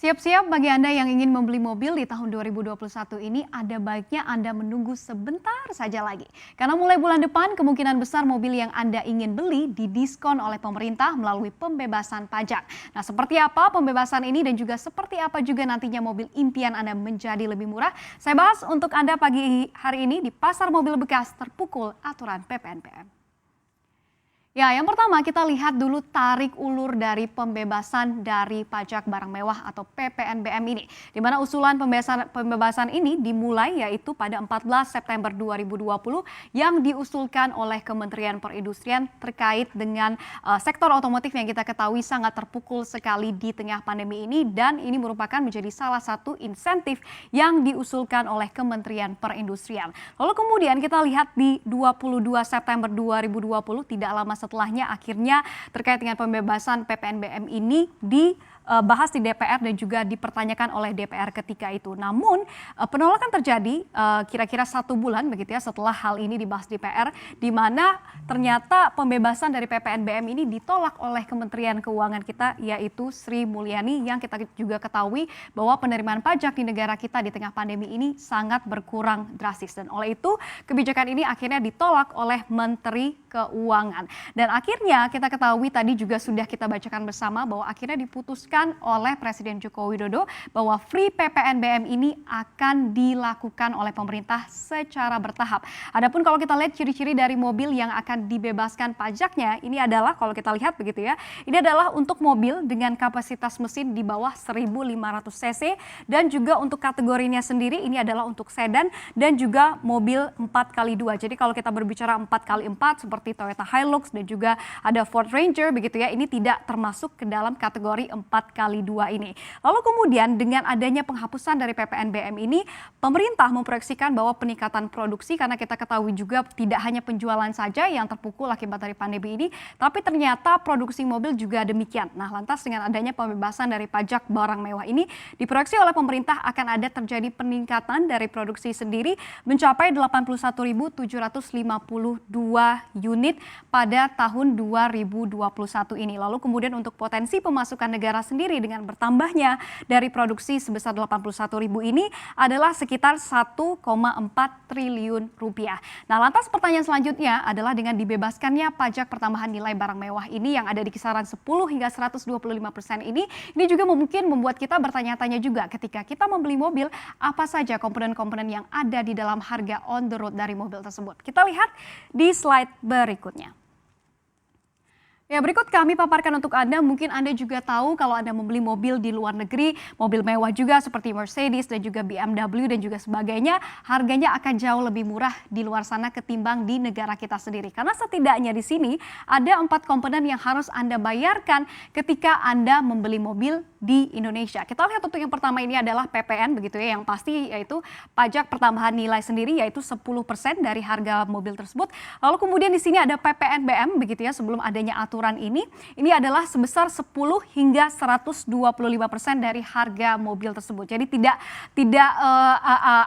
Siap-siap bagi Anda yang ingin membeli mobil di tahun 2021 ini, ada baiknya Anda menunggu sebentar saja lagi. Karena mulai bulan depan, kemungkinan besar mobil yang Anda ingin beli didiskon oleh pemerintah melalui pembebasan pajak. Nah, seperti apa pembebasan ini dan juga seperti apa juga nantinya mobil impian Anda menjadi lebih murah? Saya bahas untuk Anda pagi hari ini di Pasar Mobil Bekas terpukul aturan PPNBM. Ya, yang pertama kita lihat dulu tarik ulur dari pembebasan dari pajak barang mewah atau PPNBM ini. Di mana usulan pembebasan ini dimulai yaitu pada 14 September 2020 yang diusulkan oleh Kementerian Perindustrian terkait dengan sektor otomotif yang kita ketahui sangat terpukul sekali di tengah pandemi ini, dan ini merupakan menjadi salah satu insentif yang diusulkan oleh Kementerian Perindustrian. Lalu kemudian kita lihat di 22 September 2020 tidak lama setelahnya akhirnya terkait dengan pembebasan PPNBM ini dibahas di DPR dan juga dipertanyakan oleh DPR ketika itu. Namun penolakan terjadi kira-kira 1 bulan begitu ya setelah hal ini dibahas di DPR, di mana ternyata pembebasan dari PPNBM ini ditolak oleh Kementerian Keuangan kita, yaitu Sri Mulyani, yang kita juga ketahui bahwa penerimaan pajak di negara kita di tengah pandemi ini sangat berkurang drastis, dan oleh itu kebijakan ini akhirnya ditolak oleh Menteri Keuangan. Dan akhirnya kita ketahui tadi juga sudah kita bacakan bersama bahwa akhirnya diputuskan oleh Presiden Joko Widodo bahwa free PPNBM ini akan dilakukan oleh pemerintah secara bertahap. Adapun kalau kita lihat ciri-ciri dari mobil yang akan dibebaskan pajaknya, ini adalah kalau kita lihat begitu ya, ini adalah untuk mobil dengan kapasitas mesin di bawah 1.500 cc, dan juga untuk kategorinya sendiri ini adalah untuk sedan dan juga mobil 4x2. Jadi kalau kita berbicara 4x4 seperti Toyota Hilux dan juga ada Ford Ranger begitu ya, ini tidak termasuk ke dalam kategori 4x2 ini. Lalu kemudian dengan adanya penghapusan dari PPNBM ini, pemerintah memproyeksikan bahwa peningkatan produksi, karena kita ketahui juga tidak hanya penjualan saja yang terpukul akibat dari pandemi ini, tapi ternyata produksi mobil juga demikian. Nah, lantas dengan adanya pembebasan dari pajak barang mewah ini, diproyeksi oleh pemerintah akan ada terjadi peningkatan dari produksi sendiri mencapai 81.752 unit pada tahun 2021 ini. Lalu kemudian untuk potensi pemasukan negara sendiri dengan bertambahnya dari produksi sebesar 81.000 ini adalah sekitar 1,4 triliun rupiah. Nah, lantas pertanyaan selanjutnya adalah dengan dibebaskannya pajak pertambahan nilai barang mewah ini yang ada di kisaran 10 hingga 125% ini juga mungkin membuat kita bertanya-tanya juga ketika kita membeli mobil, apa saja komponen-komponen yang ada di dalam harga on the road dari mobil tersebut. Kita lihat di slide berikutnya. Ya, berikut kami paparkan untuk Anda. Mungkin Anda juga tahu kalau Anda membeli mobil di luar negeri, mobil mewah juga seperti Mercedes dan juga BMW dan juga sebagainya, harganya akan jauh lebih murah di luar sana ketimbang di negara kita sendiri. Karena setidaknya di sini ada 4 komponen yang harus Anda bayarkan ketika Anda membeli mobil di Indonesia. Kita lihat untuk yang pertama ini adalah PPN begitu ya, yang pasti yaitu pajak pertambahan nilai sendiri, yaitu 10% dari harga mobil tersebut. Lalu kemudian di sini ada PPNBM begitu ya, sebelum adanya aturan ini adalah sebesar 10 hingga 125% dari harga mobil tersebut. Jadi tidak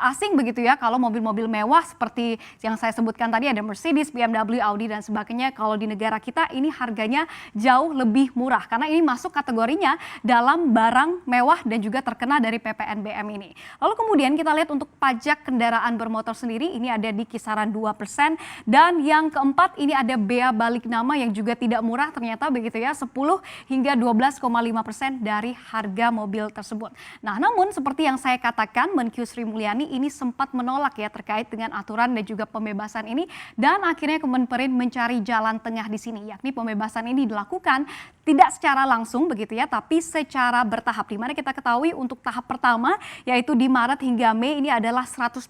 asing begitu ya kalau mobil-mobil mewah seperti yang saya sebutkan tadi, ada Mercedes, BMW, Audi dan sebagainya. Kalau di negara kita ini harganya jauh lebih murah karena ini masuk kategorinya dalam barang mewah dan juga terkena dari PPNBM ini. Lalu kemudian kita lihat untuk pajak kendaraan bermotor sendiri ini ada di kisaran 2%, dan yang keempat ini ada bea balik nama yang juga tidak murah ternyata begitu ya, 10 hingga 12,5% dari harga mobil tersebut. Nah, namun seperti yang saya katakan, Menkyu Sri Mulyani ini sempat menolak ya terkait dengan aturan dan juga pembebasan ini, dan akhirnya Kemenperin mencari jalan tengah di sini, yakni pembebasan ini dilakukan tidak secara langsung begitu ya, tapi secara bertahap. Di mana kita ketahui untuk tahap pertama yaitu di Maret hingga Mei ini adalah 100%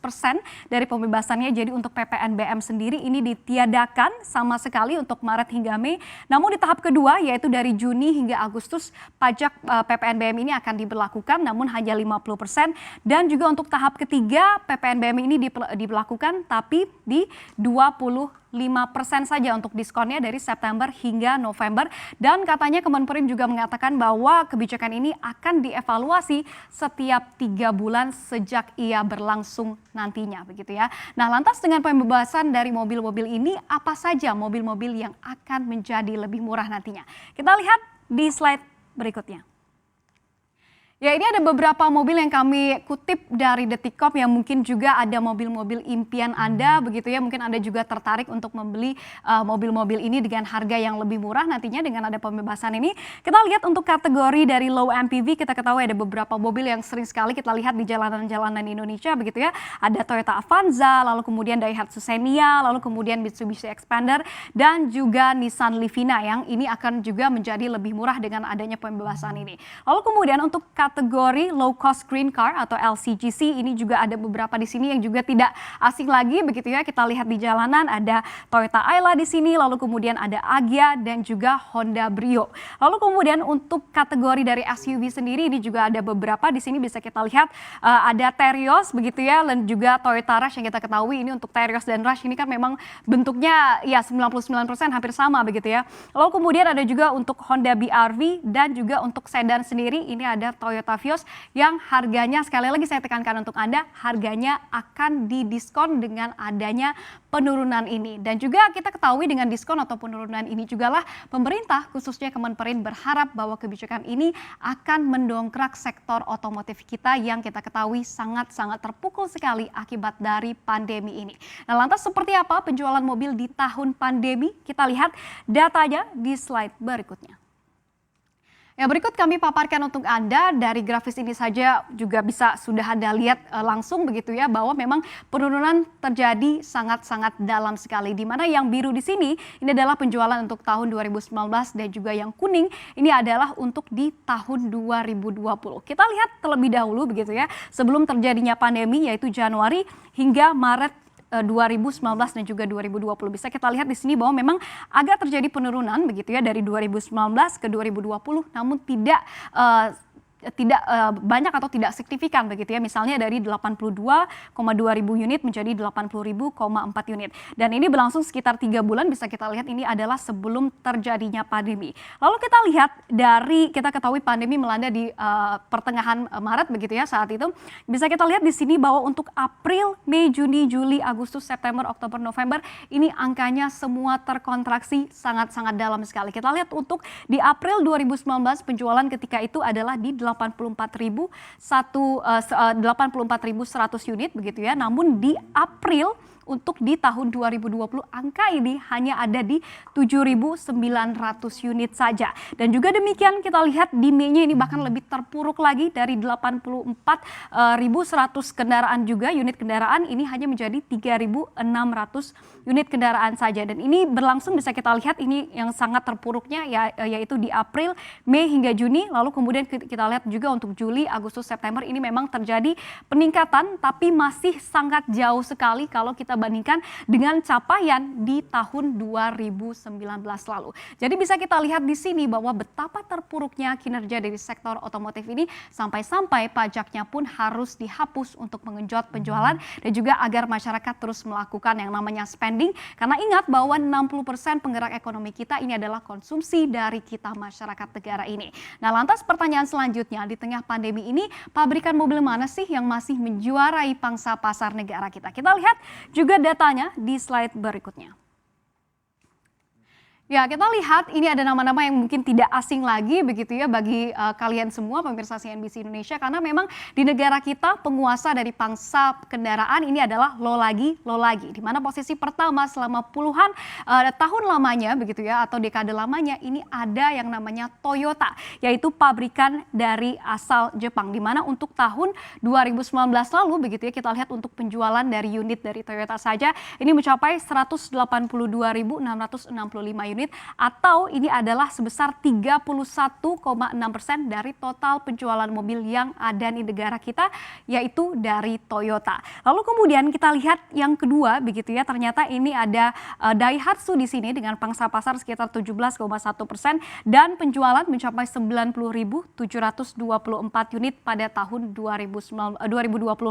dari pembebasannya. Jadi untuk PPNBM sendiri ini ditiadakan sama sekali untuk Maret hingga Mei. Namun di tahap kedua yaitu dari Juni hingga Agustus pajak PPNBM ini akan diberlakukan namun hanya 50%, dan juga untuk tahap ketiga PPNBM ini diberlakukan tapi di 25% saja untuk diskonnya dari September hingga November, dan katanya Kemenperin juga mengatakan bahwa kebijakan ini akan dievaluasi setiap 3 bulan sejak ia berlangsung nantinya begitu ya. Nah, lantas dengan pembebasan dari mobil-mobil ini apa saja mobil-mobil yang akan menjadi lebih murah nantinya? Kita lihat di slide berikutnya. Ya, ini ada beberapa mobil yang kami kutip dari Detikcom yang mungkin juga ada mobil-mobil impian Anda begitu ya. Mungkin Anda juga tertarik untuk membeli mobil-mobil ini dengan harga yang lebih murah nantinya dengan ada pembebasan ini. Kita lihat untuk kategori dari low MPV, kita ketahui ada beberapa mobil yang sering sekali kita lihat di jalanan-jalanan Indonesia begitu ya. Ada Toyota Avanza, lalu kemudian Daihatsu Xenia, lalu kemudian Mitsubishi Xpander dan juga Nissan Livina yang ini akan juga menjadi lebih murah dengan adanya pembebasan ini. Lalu kemudian untuk kategori low cost green car atau LCGC ini juga ada beberapa di sini yang juga tidak asing lagi begitu ya. Kita lihat di jalanan ada Toyota Ayla di sini, lalu kemudian ada Agya dan juga Honda Brio. Lalu kemudian untuk kategori dari SUV sendiri ini juga ada beberapa di sini bisa kita lihat ada Terios begitu ya dan juga Toyota Rush yang kita ketahui ini untuk Terios dan Rush ini kan memang bentuknya ya 99% hampir sama begitu ya. Lalu kemudian ada juga untuk Honda BR-V dan juga untuk sedan sendiri ini ada Toyota Vios yang harganya sekali lagi saya tekankan untuk Anda harganya akan didiskon dengan adanya penurunan ini. Dan juga kita ketahui dengan diskon atau penurunan ini jugalah pemerintah khususnya Kemenperin berharap bahwa kebijakan ini akan mendongkrak sektor otomotif kita yang kita ketahui sangat-sangat terpukul sekali akibat dari pandemi ini. Nah, lantas seperti apa penjualan mobil di tahun pandemi? Kita lihat datanya di slide berikutnya. Ya, berikut kami paparkan untuk Anda dari grafis ini saja juga bisa sudah Anda lihat langsung begitu ya bahwa memang penurunan terjadi sangat-sangat dalam sekali di mana yang biru di sini ini adalah penjualan untuk tahun 2019 dan juga yang kuning ini adalah untuk di tahun 2020. Kita lihat terlebih dahulu begitu ya sebelum terjadinya pandemi yaitu Januari hingga Maret 2019 dan juga 2020 bisa kita lihat di sini bahwa memang agak terjadi penurunan begitu ya dari 2019 ke 2020 namun tidak banyak atau tidak signifikan begitu ya misalnya dari 82,2 ribu unit menjadi 80.000,4 unit dan ini berlangsung sekitar 3 bulan bisa kita lihat ini adalah sebelum terjadinya pandemi. Lalu kita lihat dari kita ketahui pandemi melanda di pertengahan Maret begitu ya saat itu bisa kita lihat di sini bahwa untuk April, Mei, Juni, Juli, Agustus, September, Oktober, November ini angkanya semua terkontraksi sangat-sangat dalam sekali. Kita lihat untuk di April 2019 penjualan ketika itu adalah di 84.100 unit begitu ya. Namun di April untuk di tahun 2020 angka ini hanya ada di 7.900 unit saja. Dan juga demikian kita lihat di Mei-nya ini bahkan lebih terpuruk lagi dari 84.100 kendaraan juga unit kendaraan ini hanya menjadi 3.600 unit kendaraan saja. Dan ini berlangsung bisa kita lihat ini yang sangat terpuruknya yaitu di April, Mei hingga Juni. Lalu kemudian kita lihat juga untuk Juli, Agustus, September ini memang terjadi peningkatan tapi masih sangat jauh sekali kalau kita bandingkan dengan capaian di tahun 2019 lalu. Jadi bisa kita lihat di sini bahwa betapa terpuruknya kinerja dari sektor otomotif ini sampai-sampai pajaknya pun harus dihapus untuk mengenjot penjualan dan juga agar masyarakat terus melakukan yang namanya spending karena ingat bahwa 60% penggerak ekonomi kita ini adalah konsumsi dari kita masyarakat negara ini. Nah, lantas pertanyaan selanjutnya di tengah pandemi ini pabrikan mobil mana sih yang masih menjuarai pangsa pasar negara kita? Kita lihat juga datanya di slide berikutnya. Ya, kita lihat ini ada nama-nama yang mungkin tidak asing lagi begitu ya bagi kalian semua pemirsa CNBC Indonesia karena memang di negara kita penguasa dari pangsa kendaraan ini adalah lo lagi di mana posisi pertama selama puluhan tahun lamanya begitu ya atau dekade lamanya ini ada yang namanya Toyota yaitu pabrikan dari asal Jepang di mana untuk tahun 2019 lalu begitu ya kita lihat untuk penjualan dari unit dari Toyota saja ini mencapai 182.665 unit atau ini adalah sebesar 31,6% dari total penjualan mobil yang ada di negara kita yaitu dari Toyota. Lalu kemudian kita lihat yang kedua begitu ya ternyata ini ada Daihatsu di sini dengan pangsa pasar sekitar 17,1% dan penjualan mencapai 90.724 unit pada tahun 2020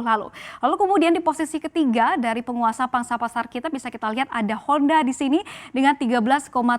lalu. Lalu kemudian di posisi ketiga dari penguasa pangsa pasar kita bisa kita lihat ada Honda di sini dengan 13,5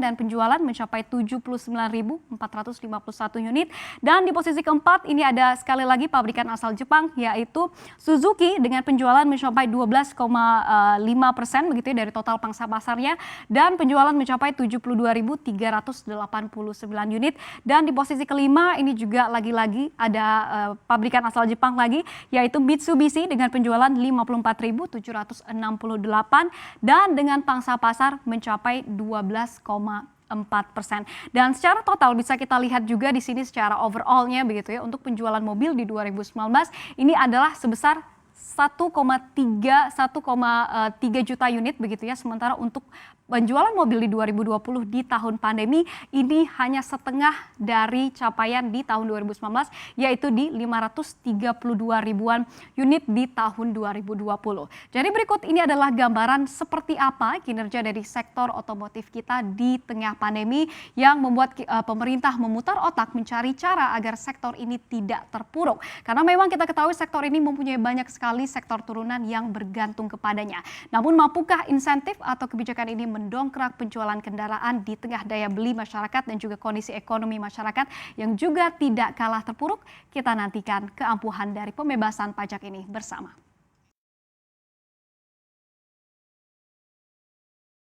dan penjualan mencapai 79.451 unit. Dan di posisi keempat ini ada sekali lagi pabrikan asal Jepang yaitu Suzuki dengan penjualan mencapai 12,5% begitu ya dari total pangsa pasarnya, dan penjualan mencapai 72.389 unit. Dan di posisi kelima ini juga lagi-lagi ada pabrikan asal Jepang lagi yaitu Mitsubishi dengan penjualan 54.768 dan dengan pangsa pasar mencapai 12,4%. Dan secara total bisa kita lihat juga di sini secara overallnya begitu ya, untuk penjualan mobil di 2019 ini adalah sebesar 1,3 juta unit begitu ya. Sementara untuk penjualan mobil di 2020 di tahun pandemi ini hanya setengah dari capaian di tahun 2019 yaitu di 532 ribuan unit di tahun 2020. Jadi berikut ini adalah gambaran seperti apa kinerja dari sektor otomotif kita di tengah pandemi yang membuat pemerintah memutar otak mencari cara agar sektor ini tidak terpuruk. Karena memang kita ketahui sektor ini mempunyai banyak sekali sektor turunan yang bergantung kepadanya. Namun mampukah insentif atau kebijakan ini mendongkrak penjualan kendaraan di tengah daya beli masyarakat dan juga kondisi ekonomi masyarakat yang juga tidak kalah terpuruk? Kita nantikan keampuhan dari pembebasan pajak ini bersama.